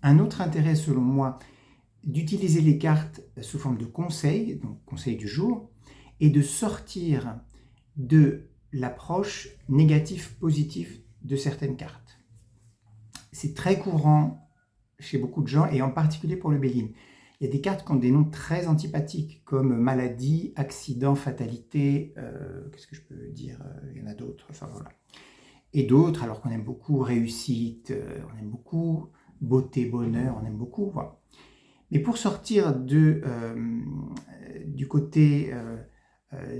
Un autre intérêt, selon moi, d'utiliser les cartes sous forme de conseils, donc conseils du jour, et de sortir de l'approche négative-positive de certaines cartes. C'est très courant chez beaucoup de gens, et en particulier pour le Béline. Il y a des cartes qui ont des noms très antipathiques, comme maladie, accident, fatalité, qu'est-ce que je peux dire, il y en a d'autres, enfin voilà. Et d'autres, alors qu'on aime beaucoup réussite, on aime beaucoup beauté, bonheur, on aime beaucoup, voilà. Mais pour sortir du côté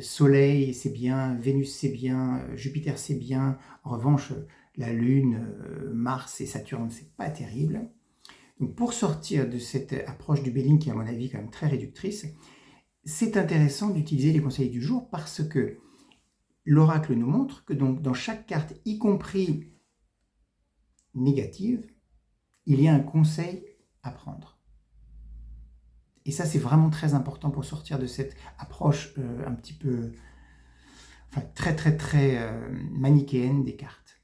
Soleil, c'est bien, Vénus, c'est bien, Jupiter, c'est bien, en revanche, la Lune, Mars et Saturne, c'est pas terrible. Donc pour sortir de cette approche du Béline, qui est à mon avis quand même très réductrice, c'est intéressant d'utiliser les conseils du jour parce que l'oracle nous montre que donc dans chaque carte, y compris négative, il y a un conseil à prendre. Et ça, c'est vraiment très important pour sortir de cette approche un petit peu, enfin très manichéenne des cartes.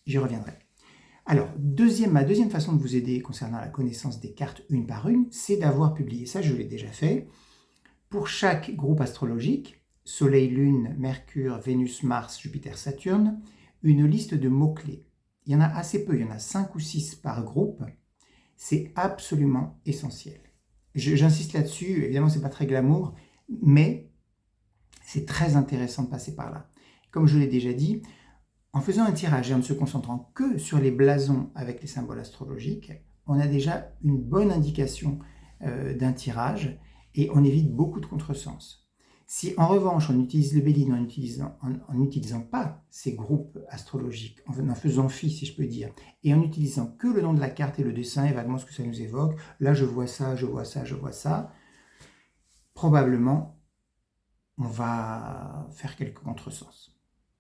J'y reviendrai. Alors, ma deuxième façon de vous aider concernant la connaissance des cartes une par une, c'est d'avoir publié, ça je l'ai déjà fait, pour chaque groupe astrologique, Soleil, Lune, Mercure, Vénus, Mars, Jupiter, Saturne, une liste de mots-clés. Il y en a assez peu, il y en a 5 ou 6 par groupe. C'est absolument essentiel. J'insiste là-dessus, évidemment c'est pas très glamour, mais c'est très intéressant de passer par là. Comme je l'ai déjà dit, en faisant un tirage et en ne se concentrant que sur les blasons avec les symboles astrologiques, on a déjà une bonne indication d'un tirage et on évite beaucoup de contresens. Si en revanche on utilise le Béline en n'utilisant pas ces groupes astrologiques, en faisant fi si je peux dire, et en utilisant que le nom de la carte et le dessin et vaguement ce que ça nous évoque, là je vois ça, je vois ça, je vois ça, probablement on va faire quelques contresens.